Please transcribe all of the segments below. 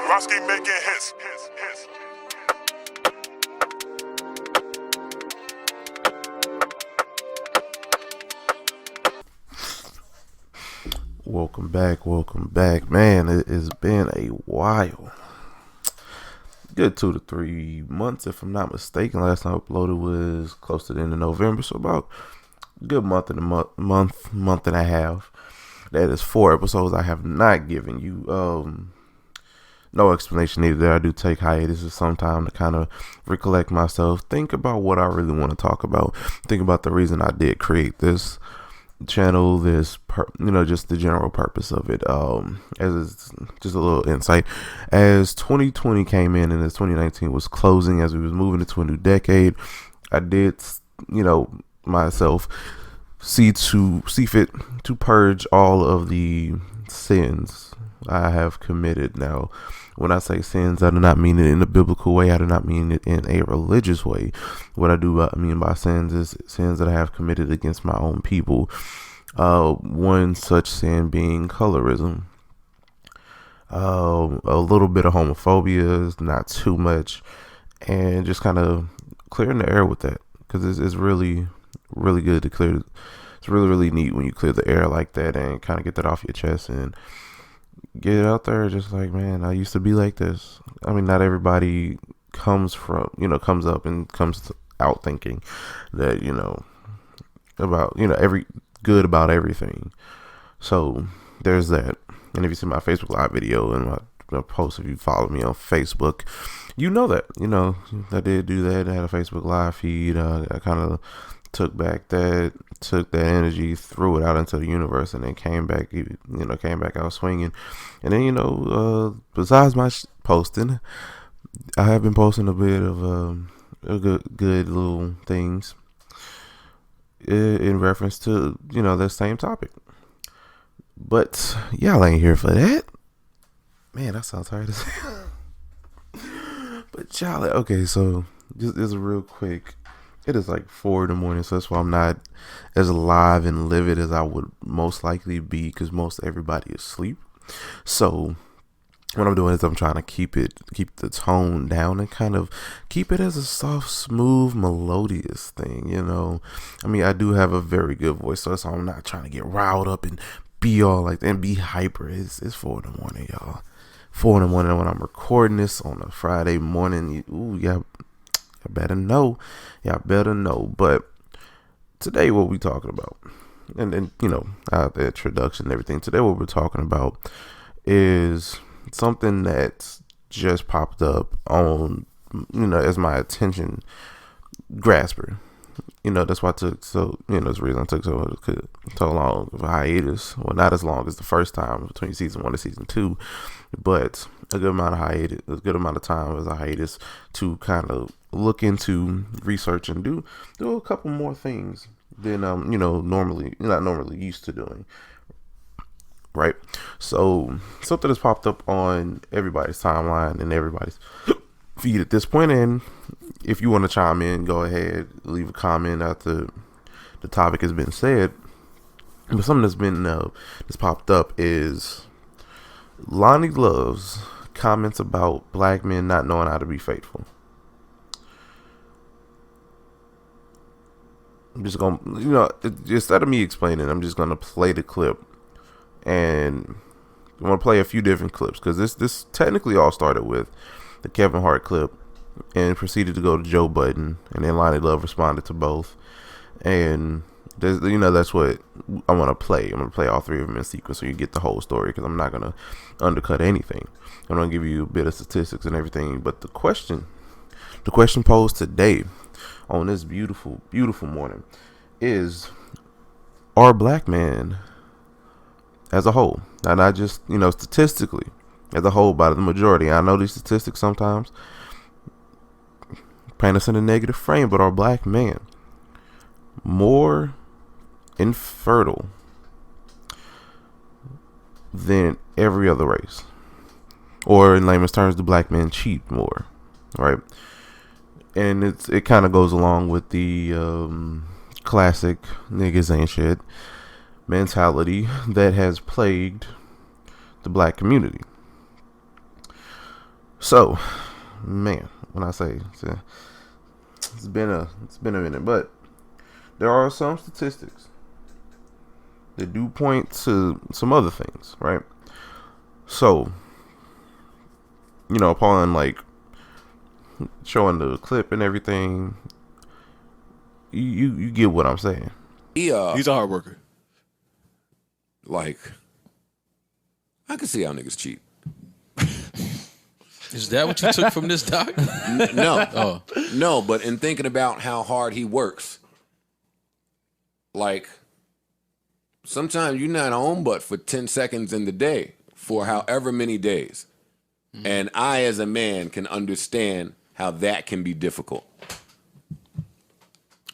Roski making hits. Welcome back, man. It has been a while. Good 2 to 3 months, if I'm not mistaken. Last time I uploaded was close to the end of November, so about a good month and a half. That is 4 episodes I have not given you. No explanation needed there. I do take hiatuses sometime to kind of recollect myself, think about what I really want to talk about, think about the reason I did create this channel, just the general purpose of it. As just a little insight, as 2020 came in and as 2019 was closing, as we was moving into a new decade, I did, myself see fit to purge all of the sins I have committed. Now, when I say sins, I do not mean it in a biblical way. I do not mean it in a religious way. What I mean by sins is sins that I have committed against my own people. One such sin being colorism. A little bit of homophobia, not too much, and just kind of clearing the air with that, because it's really, really good to clear. It's really, really neat when you clear the air like that and kind of get that off your chest and get it out there. Just like, man, I used to be like this. I mean, not everybody comes up and comes out thinking that, about, every good about everything. So there's that. And if you see my Facebook Live video and my post, if you follow me on Facebook, that, I did do that. I had a Facebook Live feed. I kind of took that energy, threw it out into the universe, and then came back out swinging. And then, besides my posting, I have been posting a bit of good little things in reference to, that same topic. But y'all ain't here for that. Man, that sounds hard to say. But y'all, okay, so just real quick. It is like 4 in the morning, so that's why I'm not as live and livid as I would most likely be, because most everybody is asleep. So what I'm doing is I'm trying to keep the tone down and kind of keep it as a soft, smooth, melodious thing, I mean, I do have a very good voice, so I'm not trying to get riled up and be all like and be hyper. It's 4 in the morning, y'all. 4 in the morning when I'm recording this on a Friday morning. Y'all better know. But today, what we talking about, and the introduction and everything. Today, what we're talking about is something that's just popped up on, as my attention grasper. That's why I took that's the reason I took so long of a hiatus. Well, not as long as the first time between season 1 and season 2, but a good amount of time as a hiatus to kind of look into research and do a couple more things than not normally used to doing. Right. So something that's popped up on everybody's timeline and everybody's feed at this point, and if you want to chime in, go ahead, leave a comment after the topic has been said. But something that's popped up is Loni Love's comments about black men not knowing how to be faithful. I'm just gonna, instead of me explaining, I'm just gonna play the clip, and I'm gonna play a few different clips, because this technically all started with the Kevin Hart clip and proceeded to go to Joe Budden, and then Loni Love responded to both, and that's what I want to play. I'm going to play all 3 of them in sequence so you get the whole story, because I'm not going to undercut anything. I'm going to give you a bit of statistics and everything. But the question posed today on this beautiful, beautiful morning is, are black men as a whole, and not just, statistically, as a whole by the majority. I know these statistics sometimes paint us in a negative frame, but are black men more infertile than every other race? Or in layman's terms, do black men cheat more? Right? And it kind of goes along with the classic niggas ain't shit mentality that has plagued the black community. So, man, when I say it's been a minute, but there are some statistics that do point to some other things, right? So, upon like showing the clip and everything, you get what I'm saying. He's a hard worker. Like, I can see how niggas cheat. Is that what you took from this doc? No. No, but in thinking about how hard he works, like, sometimes you're not home but for 10 seconds in the day for however many days. Mm-hmm. And I, as a man, can understand how that can be difficult.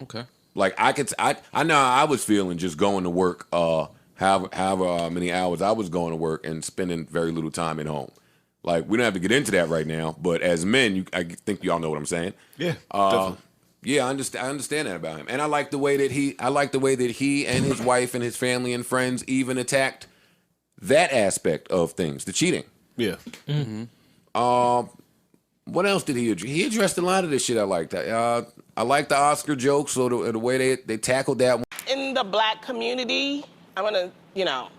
Okay. Like, I know how I was feeling just going to work, however many hours I was going to work and spending very little time at home. Like, we don't have to get into that right now, but as men, I think you all know what I'm saying. Yeah, definitely. Yeah, I understand that about him, and I like the way that he and his wife and his family and friends even attacked that aspect of things, the cheating. Yeah. Mm-hmm. What else did he address? He addressed a lot of this shit. I liked that. I like the Oscar jokes, or the way they tackled that one. In the black community, I'm gonna,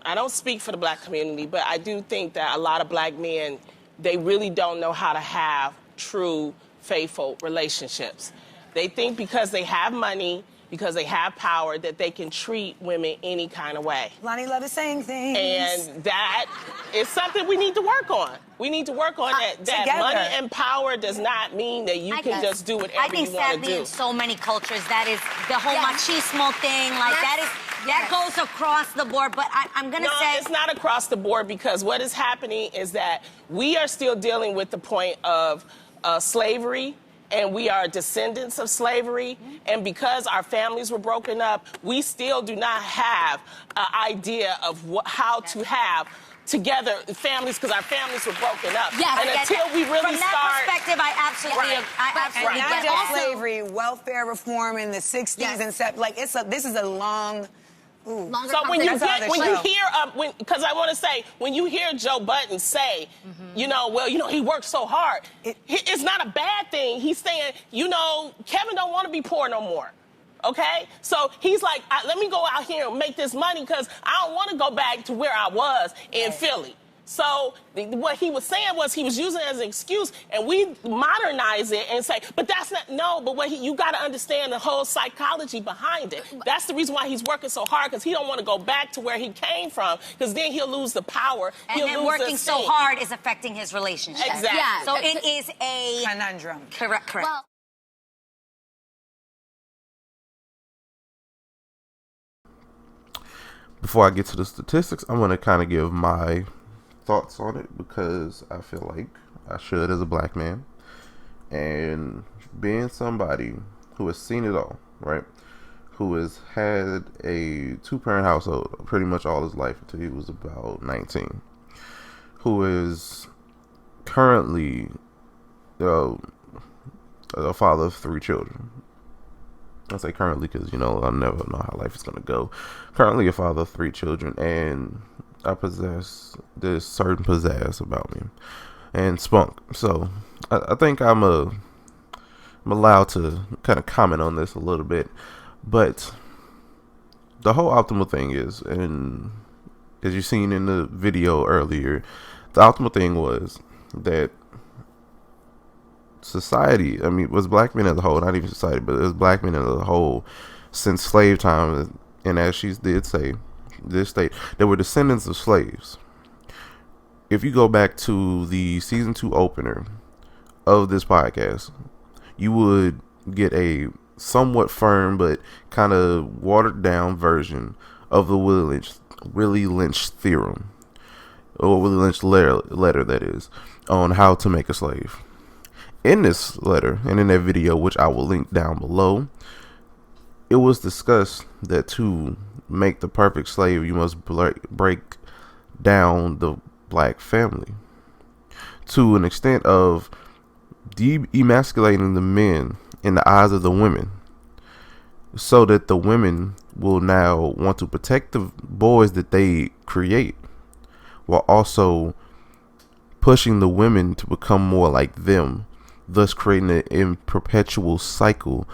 I don't speak for the black community, but I do think that a lot of black men, they really don't know how to have true, faithful relationships. They think because they have money, because they have power, that they can treat women any kind of way. Lonnie Love is saying things. And that is something we need to work on. We need to work on that money and power does not mean that you can just do whatever you want to do. I think sadly in so many cultures that is the whole machismo thing, like that goes across the board, but I'm going to say... No, it's not across the board because what is happening is that we are still dealing with the point of slavery, and we are descendants of slavery, and because our families were broken up, we still do not have an idea of how to have together families because our families were broken up. Yes, and until we really from that perspective, I absolutely not get just it. slavery, welfare reform in the 60s and 70s. Like this is a long. So when you hear, because I want to say, when you hear Joe Budden say, he worked so hard, it's not a bad thing. He's saying, Kevin don't want to be poor no more. Okay? So he's like, let me go out here and make this money because I don't want to go back to where I was in Philly. So what he was saying was he was using it as an excuse, and we modernize it and say, but that's not, but you got to understand the whole psychology behind it. That's the reason why he's working so hard, because he don't want to go back to where he came from, because then he'll lose the power. And then working so hard is affecting his relationship. Exactly. Yeah. So it is a... conundrum. Correct. Well, Before I get to the statistics, I'm going to kind of give my thoughts on it because I feel like I should as a black man, and being somebody who has seen it all, right, who has had a two-parent household pretty much all his life until he was about 19, who is currently a father of 3 children. I say currently because I'll never know how life is going to go. Currently a father of 3 children, and I possess this certain pizzazz about me and spunk. So I think I'm allowed to kind of comment on this a little bit. But the whole optimal thing is, and as you've seen in the video earlier, the optimal thing was that society, was black men as a whole, not even society, but as black men as a whole, since slave time, and as she did say, this state, they were descendants of slaves. If you go back to the season 2 opener of this podcast, you would get a somewhat firm but kind of watered down version of the Willie Lynch theorem, or Willie Lynch letter that is, on how to make a slave. In this letter and in that video, which I will link down below, it was discussed that to make the perfect slave, you must break down the black family to an extent of emasculating the men in the eyes of the women, so that the women will now want to protect the boys that they create, while also pushing the women to become more like them, thus creating a perpetual cycle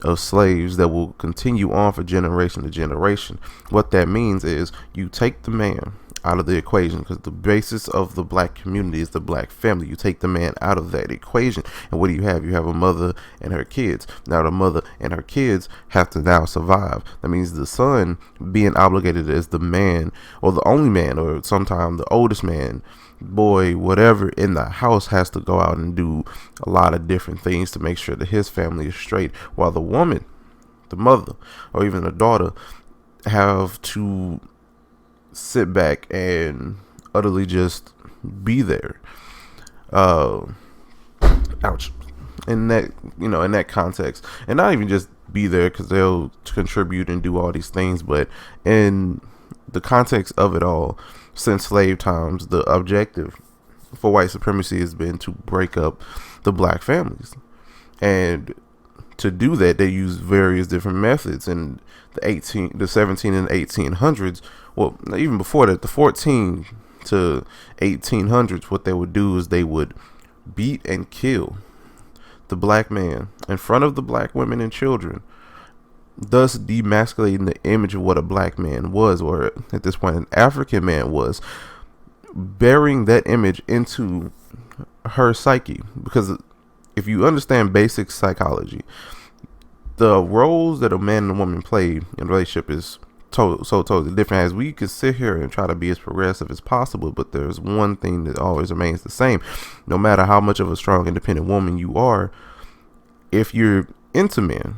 of slaves that will continue on for generation to generation. What that means is you take the man out of the equation, because the basis of the black community is the black family. You take the man out of that equation, and what do? You have a mother and her kids. Now the mother and her kids have to now survive. That means the son being obligated as the man, or the only man, or sometimes the oldest man, boy, whatever, in the house, has to go out and do a lot of different things to make sure that his family is straight, while the woman, the mother, or even the daughter, have to sit back and utterly just be there. Ouch. In that, in that context, and not even just be there because they'll contribute and do all these things, but in the context of it all, since slave times, the objective for white supremacy has been to break up the black families, and to do that, they use various different methods. In the 17 and 1800s, well, even before that, the 14 to 1800s, what they would do is they would beat and kill the black man in front of the black women and children, thus demasculating the image of what a black man was, or at this point an African man was, burying that image into her psyche. Because if you understand basic psychology, the roles that a man and a woman play in a relationship is totally different. As we could sit here and try to be as progressive as possible, but there's one thing that always remains the same. No matter how much of a strong, independent woman you are, if you're into men,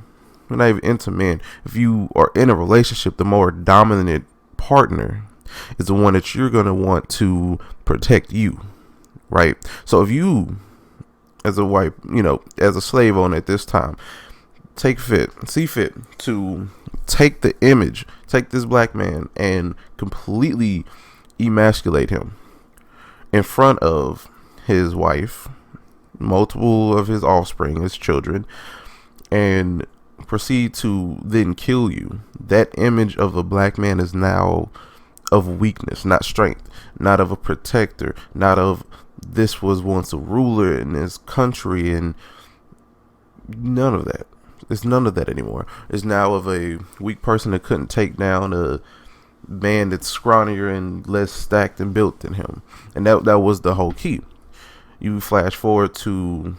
not even into men, if you are in a relationship, the more dominant partner is the one that you're going to want to protect you, right? So if you, as a white, as a slave owner at this time, see fit to take the image, take this black man and completely emasculate him in front of his wife, multiple of his offspring, his children, and proceed to then kill you. That image of a black man is now of weakness, not strength, not of a protector, not of this was once a ruler in this country, and none of that. It's none of that anymore. It's now of a weak person that couldn't take down a man that's scrawnier and less stacked and built than him. And that was the whole key. You flash forward to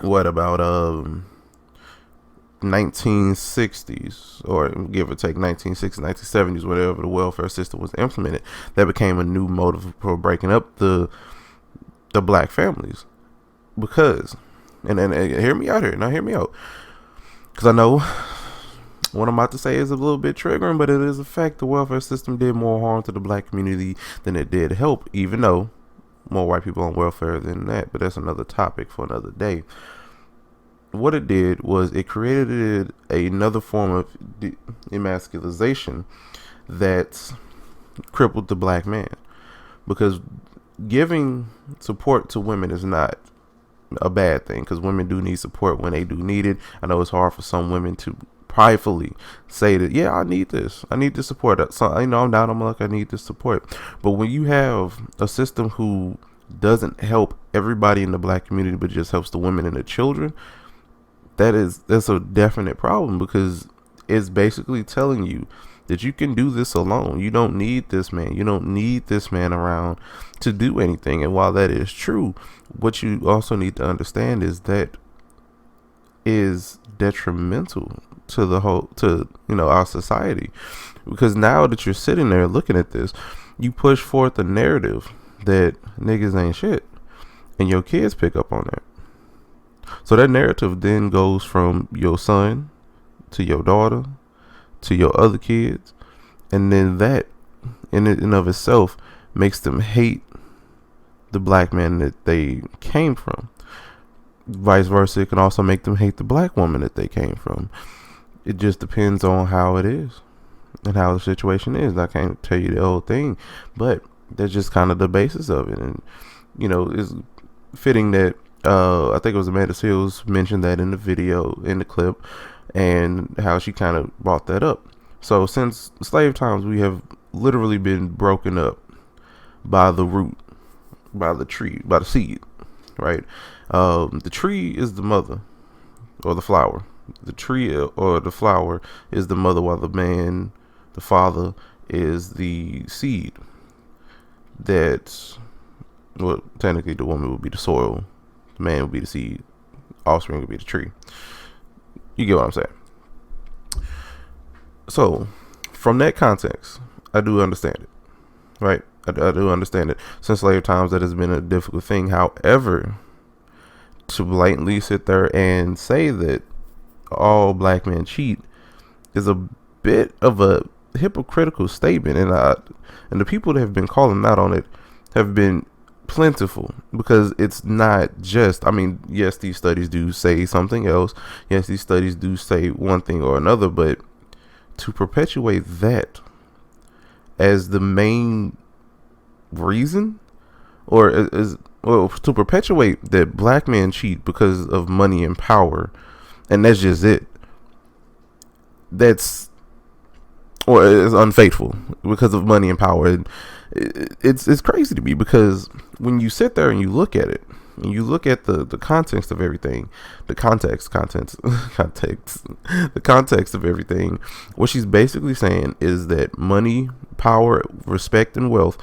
what, about 1960s, or give or take 1960s, 1970s, whatever the welfare system was implemented, that became a new motive for breaking up the black families. Because, and hear me out here, now hear me out. Because I know what I'm about to say is a little bit triggering, but it is a fact. The welfare system did more harm to the black community than it did help, even though more white people on welfare than that. But that's another topic for another day. What it did was it created another form of emasculization that crippled the black man. Because giving support to women is not a bad thing, because women do need support when they do need it. I know it's hard for some women to pridefully say that, yeah, I need this support. So I'm down on my luck, I need this support. But when you have a system who doesn't help everybody in the black community but just helps the women and the children, that's a definite problem, because it's basically telling you that you can do this alone. You don't need this man. You don't need this man around to do anything. And while that is true, what you also need to understand is that is detrimental to our society. Because now that you're sitting there looking at this, you push forth a narrative that niggas ain't shit, and your kids pick up on that. So that narrative then goes from your son to your daughter to your other kids, and then that in and of itself makes them hate the black man that they came from. Vice versa, it can also make them hate the black woman that they came from. It just depends on how it is and how the situation is. I can't tell you the whole thing, but that's just kind of the basis of it. And it's fitting that I think it was Amanda Seales mentioned that in the video, in the clip, and how she kind of brought that up. So since slave times, we have literally been broken up by the root by the tree, by the seed, right? The tree is the mother or the flower. The tree or the flower is the mother, while the father, is the seed. That's, well, technically the woman would be the soil, the man would be the seed, offspring would be the tree. You get what I'm saying? So, from that context, I do understand it, right? I do understand it. Since slave times, that has been a difficult thing. However, to blatantly sit there and say that all black men cheat is a bit of a hypocritical statement, and the people that have been calling out on it have been plentiful, because it's not just, I mean, yes, these studies do say something else, yes, these studies do say one thing or another, but to perpetuate that as the main reason, or to perpetuate that black men cheat because of money and power, and that's just it, that's, or is unfaithful because of money and power. And it's crazy to me, because when you sit there and you look at it, and you look at the context of everything, the context of everything, what she's basically saying is that money, power, respect, and wealth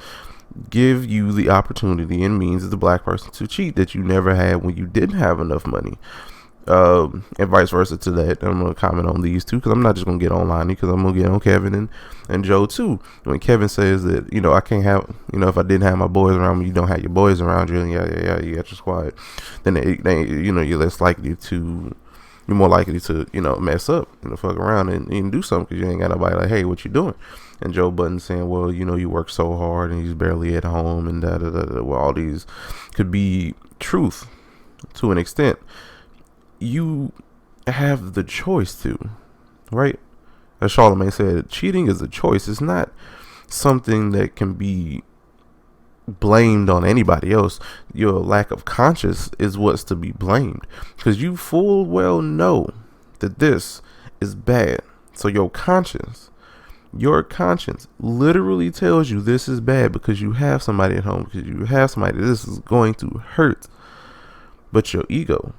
give you the opportunity and means as a black person to cheat that you never had when you didn't have enough money. And vice versa to that. I'm going to comment on these two, because I'm not just going to get online, because I'm going to get on Kevin and Joe too. When Kevin says that, I can't have, if I didn't have my boys around me, you don't have your boys around you, and you got your squad, then they you're more likely to, mess up, fuck around and do something, because you ain't got nobody like, hey, what you doing? And Joe Budden saying, well, you work so hard and he's barely at home, and well, all these could be truth to an extent. You have the choice to, right? As Charlamagne said, cheating is a choice. It's not something that can be blamed on anybody else. Your lack of conscience is what's to be blamed, because you full well know that this is bad. So your conscience literally tells you this is bad, because you have somebody at home, because you have somebody this is going to hurt. But your ego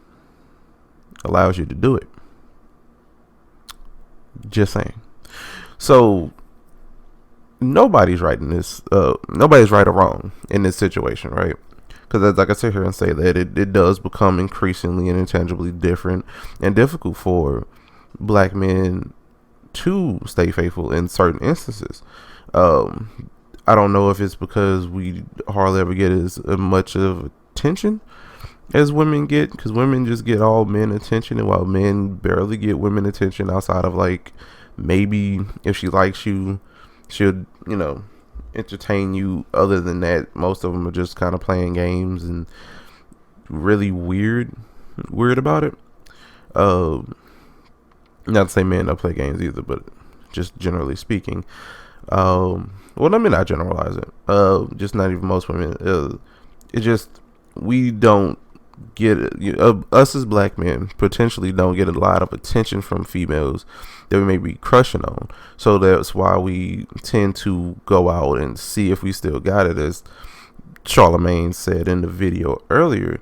allows you to do it. Just saying. So nobody's right in this. Nobody's right or wrong in this situation, right? Because like I sit here and say that it does become increasingly and intangibly different and difficult for black men to stay faithful in certain instances. I don't know if it's because we hardly ever get as much of attention as women get, because women just get all men attention, and while men barely get women attention outside of, like, maybe if she likes you, she'll entertain you. Other than that, most of them are just kind of playing games and really weird about it. Not to say men don't play games either, but just generally speaking, well, let me not generalize it, just not even most women, it just, we don't get us as black men potentially don't get a lot of attention from females that we may be crushing on. So that's why we tend to go out and see if we still got it. As Charlamagne said in the video earlier,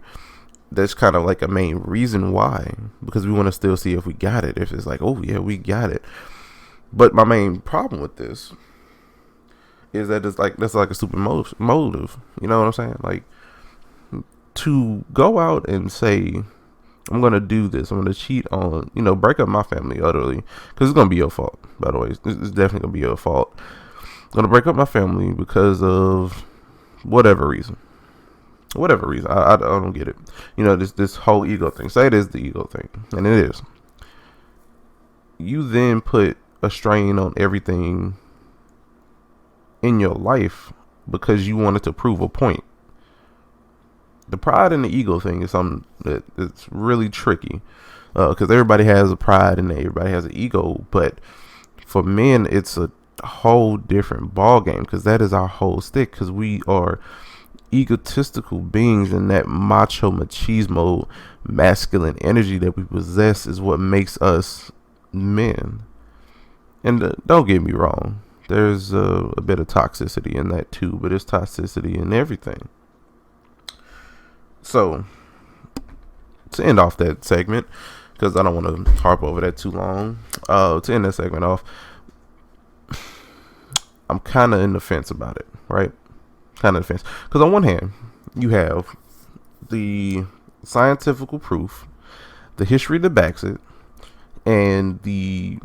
that's kind of like a main reason why, because we want to still see if we got it, if it's like, oh yeah, we got it. But my main problem with this is that that's like a stupid motive. You know what I'm saying? Like, to go out and say, I'm going to do this, I'm going to cheat on, break up my family utterly, because it's going to be your fault, by the way. It's definitely going to be your fault. I'm going to break up my family because of whatever reason. I don't get it. This whole ego thing. Say it is the ego thing, and it is. You then put a strain on everything in your life because you wanted to prove a point. The pride and the ego thing is something that it's really tricky, because everybody has a pride and everybody has an ego, but for men it's a whole different ball game, because that is our whole stick, because we are egotistical beings, and that machismo masculine energy that we possess is what makes us men. And don't get me wrong, there's a bit of toxicity in that too, but it's toxicity in everything. So to end off that segment, because I don't want to harp over that too long. To end that segment off, I'm kind of in the fence about it, right? Kind of the fence, because on one hand, you have the scientific proof, the history that backs it, and the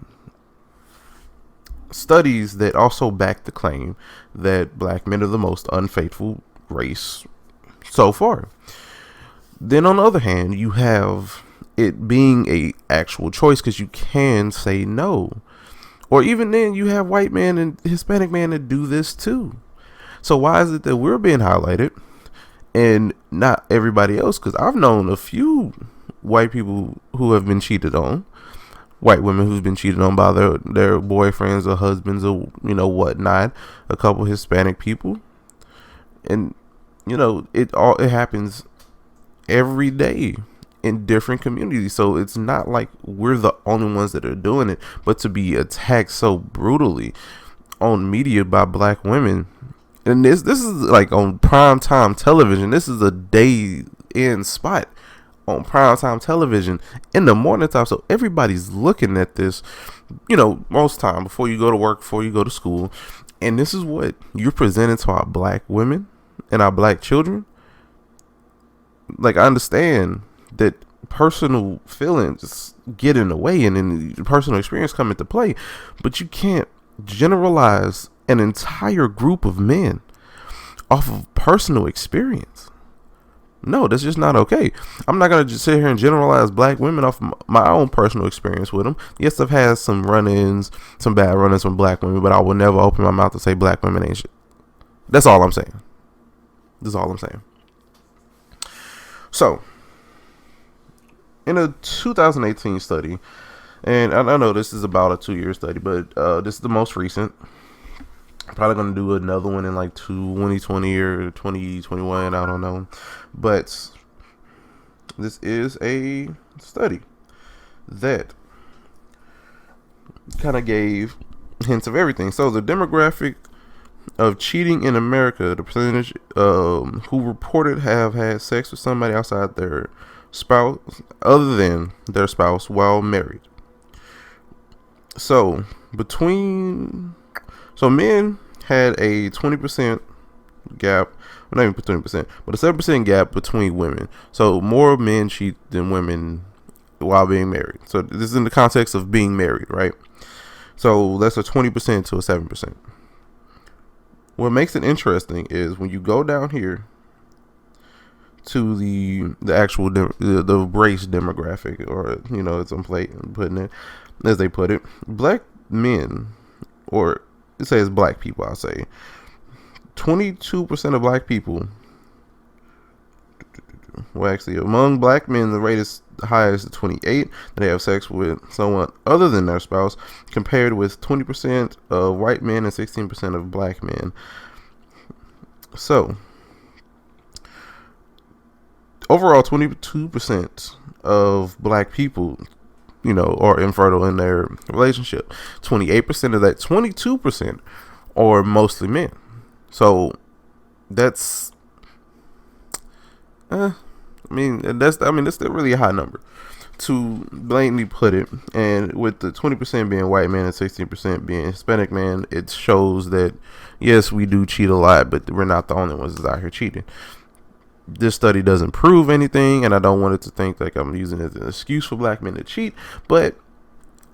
studies that also back the claim that black men are the most unfaithful race so far. Then on the other hand, you have it being a actual choice, because you can say no. Or even then, you have white men and Hispanic men that do this too. So why is it that we're being highlighted and not everybody else? Because I've known a few white people who have been cheated on, white women who's been cheated on by their boyfriends or husbands or whatnot. A couple Hispanic people, and it happens every day in different communities. So it's not like we're the only ones that are doing it, but to be attacked so brutally on media by black women, and this is like on primetime television. This is a day in spot on primetime television in the morning time. So everybody's looking at this, most time before you go to work, before you go to school. And this is what you're presenting to our black women and our black children. Like, I understand that personal feelings get in the way and then personal experience come into play, but you can't generalize an entire group of men off of personal experience. No, that's just not okay. I'm not going to just sit here and generalize black women off my own personal experience with them. Yes, I've had some run-ins, some bad run-ins from black women, but I will never open my mouth to say black women ain't shit. That's all I'm saying. That's all I'm saying. So, in a 2018 study, and I know this is about a 2-year study, but this is the most recent. Probably going to do another one in like 2020 or 2021. I don't know. But this is a study that kind of gave hints of everything. So the demographic of cheating in America, the percentage who reported have had sex with somebody outside their spouse, other than their spouse, while married. So men had a 20% gap, well, not even 20%, but a 7% gap between women. So more men cheat than women while being married. So this is in the context of being married, right? So that's a 20% to a 7%. What makes it interesting is when you go down here to the actual the race demographic, or it's on plate and putting it as they put it, black men, or it says black people, I'll say 22% of black people. Well, actually, among black men, the rate is the highest at 28. They have sex with someone other than their spouse, compared with 20% of white men and 16% of black men. So, overall, 22% of black people, are infertile in their relationship. 28% of that 22% are mostly men. So that's, that's still really a high number to blatantly put it. And with the 20% being white men and 16% being Hispanic men, it shows that yes, we do cheat a lot, but we're not the only ones that's out here cheating. This study doesn't prove anything, and I don't want it to think like I'm using it as an excuse for black men to cheat, but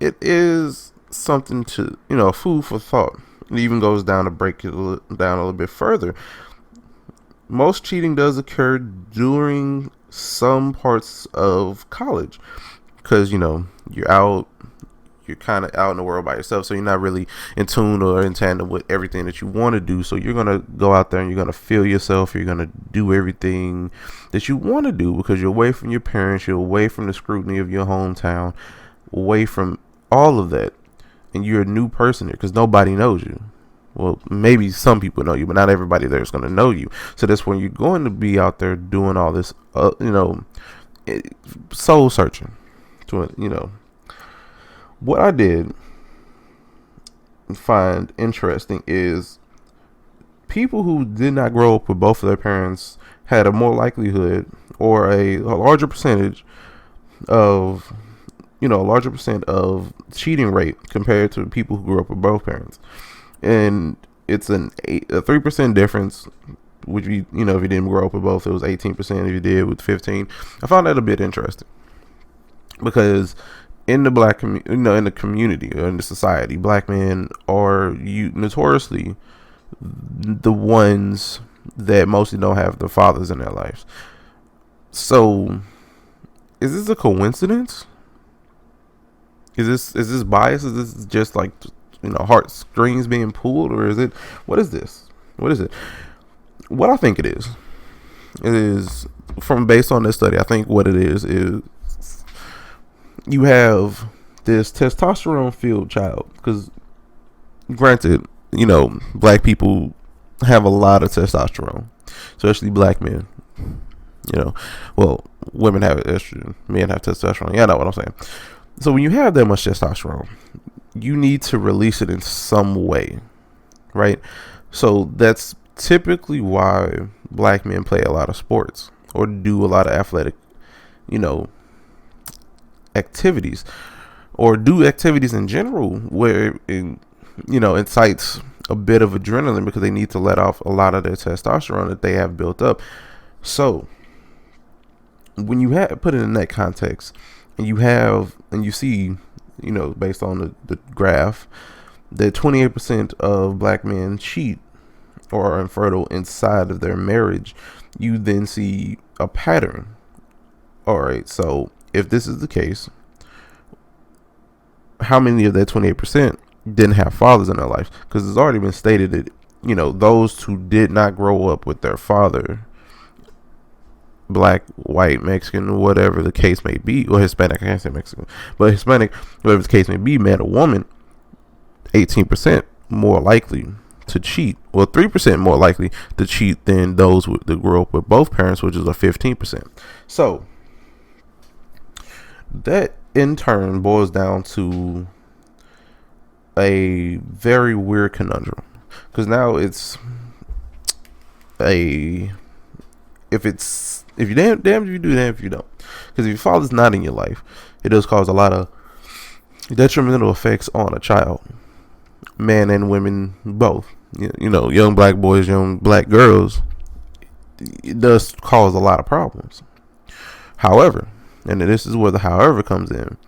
it is something to, food for thought. It even goes down to break it down a little bit further. Most cheating does occur during some parts of college because, you're kind of out in the world by yourself, so you're not really in tune or in tandem with everything that you want to do. So you're going to go out there and you're going to feel yourself. You're going to do everything that you want to do because you're away from your parents. You're away from the scrutiny of your hometown, away from all of that. And you're a new person there because nobody knows you. Well, maybe some people know you, but not everybody there is going to know you. So that's when you're going to be out there doing all this, soul searching. What I did find interesting is people who did not grow up with both of their parents had a more likelihood or a larger percentage of, a larger percent of cheating rate compared to people who grew up with both parents. And it's a 3% difference, which if you didn't grow up with both, it was 18%. If you did, with 15. I found that a bit interesting because in the black community, in the community or in the society, black men are notoriously the ones that mostly don't have the fathers in their lives. So, is this a coincidence? Is this bias? Is this just like heartstrings being pulled, or is it? What is this? What is it? What I think it is based on this study. I think what it is you have this testosterone filled child, because granted, black people have a lot of testosterone, especially black men. Well, women have estrogen, men have testosterone. Yeah, I know what I'm saying. So when you have that much testosterone, you need to release it in some way, right? So that's typically why black men play a lot of sports or do a lot of athletic, activities, or do activities in general where it incites a bit of adrenaline, because they need to let off a lot of their testosterone that they have built up. So when you put it in that context, and you see, based on the graph, that 28% of black men cheat or are infertile inside of their marriage, you then see a pattern. All right, so if this is the case, how many of that 28% didn't have fathers in their life? Because it's already been stated that, those who did not grow up with their father, black, white, Mexican, whatever the case may be, or Hispanic, I can't say Mexican, but Hispanic, whatever the case may be, man or woman, 18% more likely to cheat, or 3% more likely to cheat than those that grew up with both parents, which is a 15%. So that in turn boils down to a very weird conundrum, because now if you damn if you do, damn if you don't. Because if your father's not in your life, it does cause a lot of detrimental effects on a child, men and women both. Young black boys, young black girls. It does cause a lot of problems. However, and this is where the however comes in,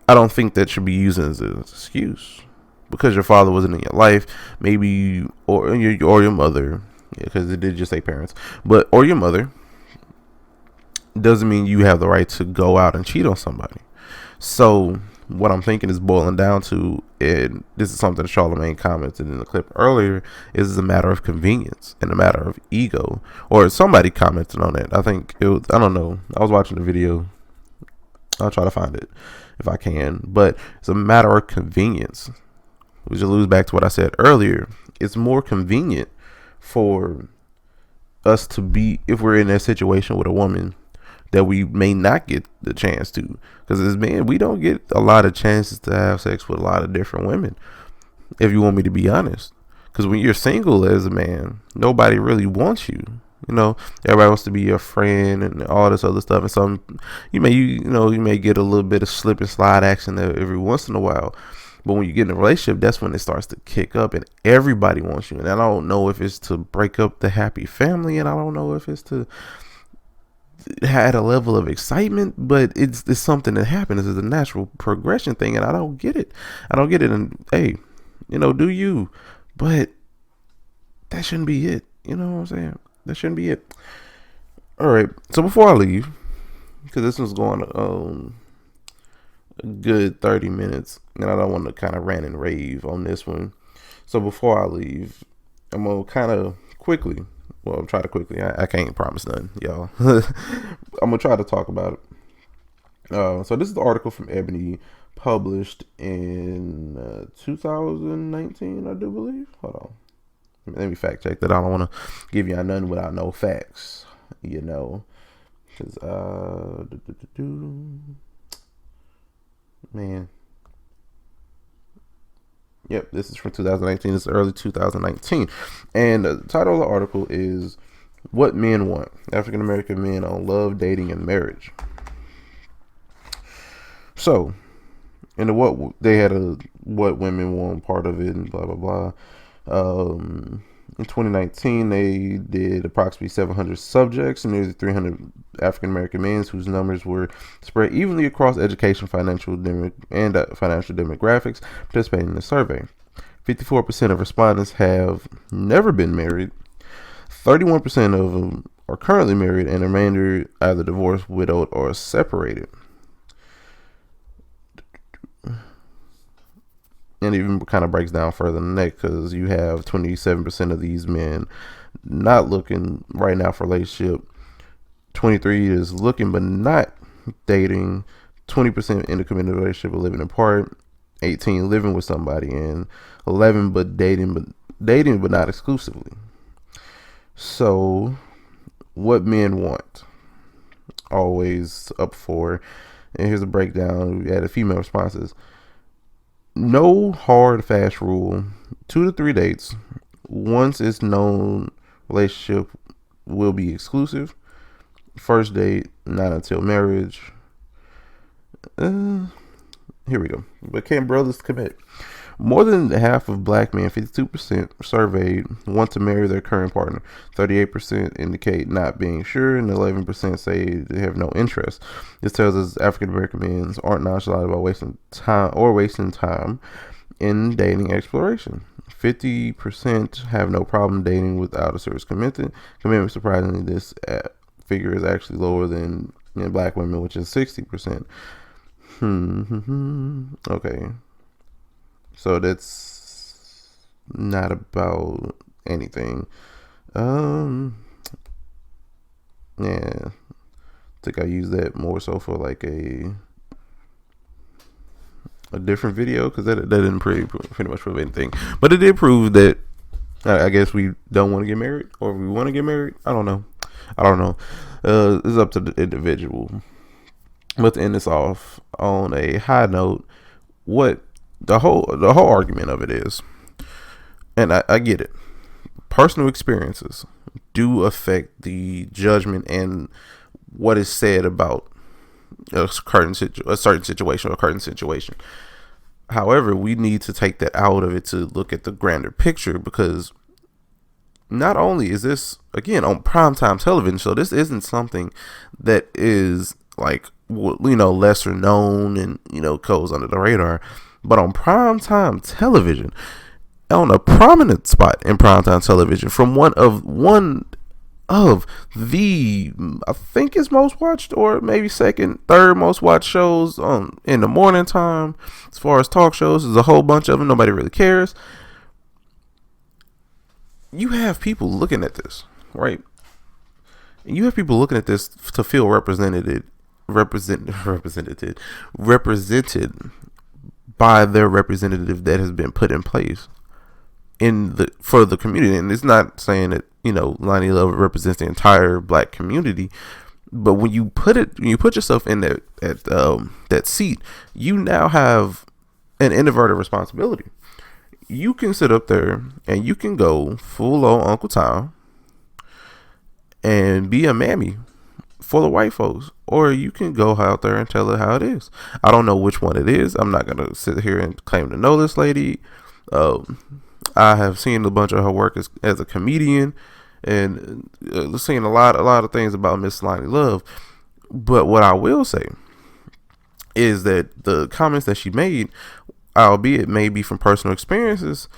I don't think that should be used as an excuse. Because your father wasn't in your life, maybe, or your mother, because it did just say parents, or your mother, doesn't mean you have the right to go out and cheat on somebody. So what I'm thinking is boiling down to, and this is something Charlamagne commented in the clip earlier, is a matter of convenience and a matter of ego. Or somebody commented on it. I think it was, I don't know. I was watching the video. I'll try to find it if I can. But it's a matter of convenience. Which alludes back to what I said earlier. It's more convenient for us to be, if we're in that situation with a woman that we may not get the chance to, because as men, we don't get a lot of chances to have sex with a lot of different women, if you want me to be honest. Because when you're single as a man, nobody really wants you. Everybody wants to be your friend and all this other stuff. And you may get a little bit of slip and slide action every once in a while. But when you get in a relationship, that's when it starts to kick up and everybody wants you. And I don't know if it's to break up the happy family, and I don't know if it's to add a level of excitement, but it's something that happens. It's a natural progression thing, and I don't get it. And hey, do you? But that shouldn't be it. You know what I'm saying? That shouldn't be it. All right. So before I leave, because this one's going a good 30 minutes, and I don't want to kind of rant and rave on this one. So before I leave, I'm going to kind of quickly, I'm trying to quickly, I can't promise none, y'all. I'm going to try to talk about it. So this is the article from Ebony, published in 2019, I do believe. Hold on. Let me fact check that. I don't want to give y'all nothing without no facts, because man. Yep, this is from 2019. It's early 2019. And the title of the article is what men want. African American men on love, dating, and marriage. So, in the what they had a what women want part of it and blah blah blah. In 2019, they did approximately 700 subjects and nearly 300 African American men whose numbers were spread evenly across education, financial demographics participating in the survey. 54% of respondents have never been married. 31% of them are currently married, and the remainder either divorced, widowed, or separated. And it even kind of breaks down further than that, because you have 27% of these men not looking right now for a relationship. 23 is looking but not dating. 20% in a committed relationship or living apart. 18 living with somebody, and 11 but dating but not exclusively. So, what men want? Always up for. And here's a breakdown. We had female responses. No hard fast rule. 2 to 3 dates. Once it's known, relationship will be exclusive. First date, not until marriage. Here we go. But can brothers commit? More than half of black men, 52% surveyed, want to marry their current partner. 38% indicate not being sure, and 11% say they have no interest. This tells us African American men aren't nonchalant about wasting time in dating exploration. 50% have no problem dating without a serious commitment. Surprisingly, this figure is actually lower than in black women, which is 60%. Okay. So that's not about anything. Yeah. I think I use that more so for like a different video, because that didn't pretty much prove anything. But it did prove that I guess we don't want to get married, or we want to get married. I don't know. It's up to the individual. But to end this off on a high note, what the whole argument of it is, and I get it, personal experiences do affect the judgment and what is said about a certain situation or a current situation. However, we need to take that out of it to look at the grander picture, because not only is this, again, on primetime television, so this isn't something that is like, lesser known and, goes under the radar. But on primetime television, on a prominent spot in primetime television, from one of the, I think it's most watched, or maybe second, third most watched shows in the morning time, as far as talk shows, there's a whole bunch of them. Nobody really cares. You have people looking at this, right? You have people looking at this to feel represented by their representative that has been put in place for the community. And it's not saying that, Lonnie Love represents the entire black community, but when you put yourself in that seat, you now have an inverted responsibility. You can sit up there and you can go full on Uncle Tom and be a mammy for the white folks, or you can go out there and tell it how it is. I don't know which one it is. I'm not gonna sit here and claim to know this lady. I have seen a bunch of her work as a comedian, and seen a lot of things about Miss Lonnie Love. But what I will say is that the comments that she made, albeit maybe from personal experiences,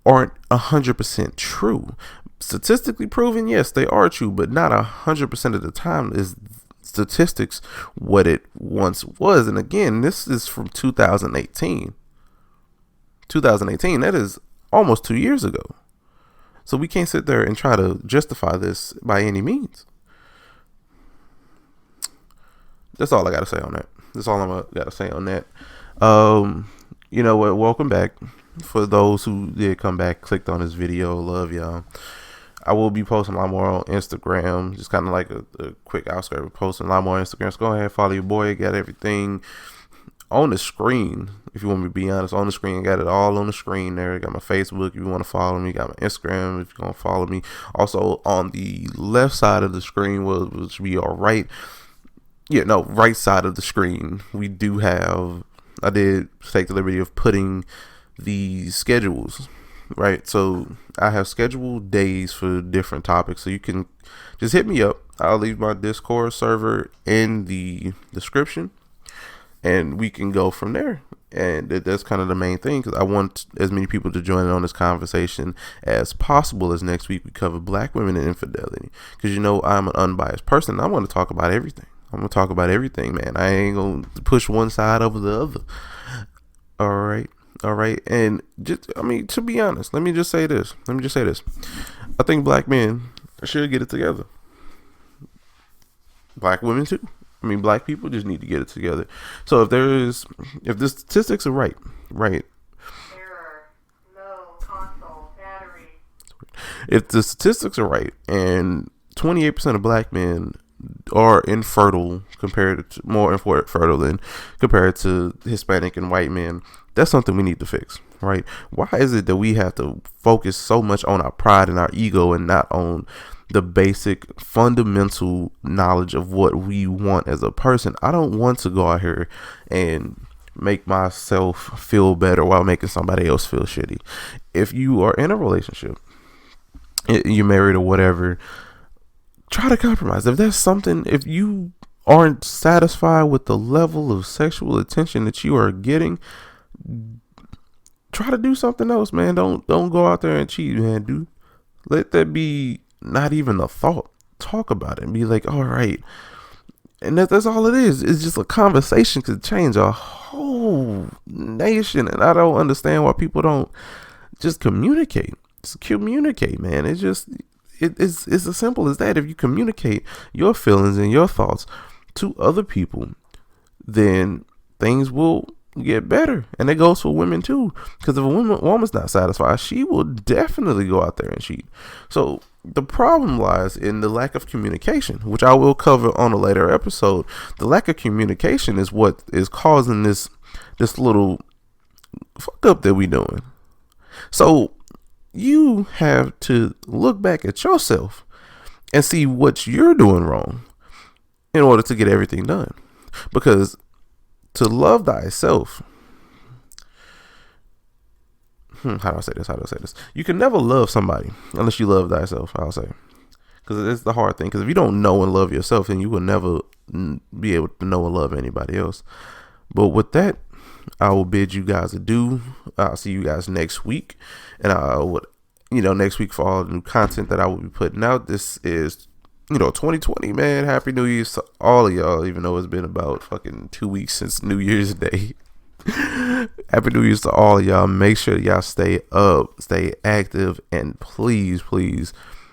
aren't 100% true. Statistically proven, yes, they are true, but not 100% of the time is statistics what it once was. And again, this is from 2018. That is almost 2 years ago. So we can't sit there and try to justify this by any means. That's all I got to say on that. That's all I got to say on that. You know what? Welcome back. For those who did come back, clicked on this video, love y'all. I will be posting a lot more on Instagram, just kind of like a quick outskirt, posting a lot more on Instagram. So go ahead, follow your boy, got everything on the screen, if you want me to be honest, on the screen, I got it all on the screen there. I got my Facebook if you want to follow me, got my Instagram if you want to follow me. Also on the left side of the screen, which would be all right. Yeah, no, right side of the screen, we do have, I did take the liberty of putting the schedules, right? So I have scheduled days for different topics. So you can just hit me up. I'll leave my Discord server in the description and we can go from there. And that's kind of the main thing, because I want as many people to join in on this conversation as possible, as next week we cover Black women and infidelity. Because, you know, I'm an unbiased person. I want to talk about everything. I'm going to talk about everything, man. I ain't going to push one side over the other. All right. And just, I mean, to be honest, let me just say this. I think black men should get it together. Black women too. I mean, black people just need to get it together. So if the statistics are right. Error. Low console battery. If the statistics are right, and 28% of black men are infertile more infertile than compared to Hispanic and white men, that's something we need to fix, right? Why is it that we have to focus so much on our pride and our ego and not on the basic fundamental knowledge of what we want as a person? I don't want to go out here and make myself feel better while making somebody else feel shitty. If you are in a relationship, you're married or whatever, try to compromise. If you aren't satisfied with the level of sexual attention that you are getting, try to do something else, man. Don't go out there and cheat, man. Let that be not even a thought. Talk about it and be like, all right. And that's all it is. It's just a conversation could change a whole nation. And I don't understand why people don't just communicate. Just communicate, man. It's as simple as that. If you communicate your feelings and your thoughts to other people, then things will get better. And it goes for women too, because if a woman's not satisfied, she will definitely go out there and cheat. So the problem lies in the lack of communication, which I will cover on a later episode. The lack of communication is what is causing this little fuck up that we doing. So you have to look back at yourself and see what you're doing wrong in order to get everything done. Because to love thyself, how do I say this? You can never love somebody unless you love thyself, I'll say. Because it's the hard thing. Because if you don't know and love yourself, then you will never be able to know and love anybody else. But with that, I will bid you guys adieu. I'll see you guys next week. And I would, next week for all the new content that I will be putting out. This is, 2020, man. Happy New Year's to all of y'all, even though it's been about fucking 2 weeks since New Year's Day. Happy New Year's to all of y'all. Make sure y'all stay up, stay active, and please,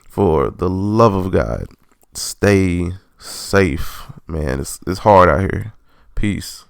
for the love of God, stay safe, man. It's hard out here. Peace.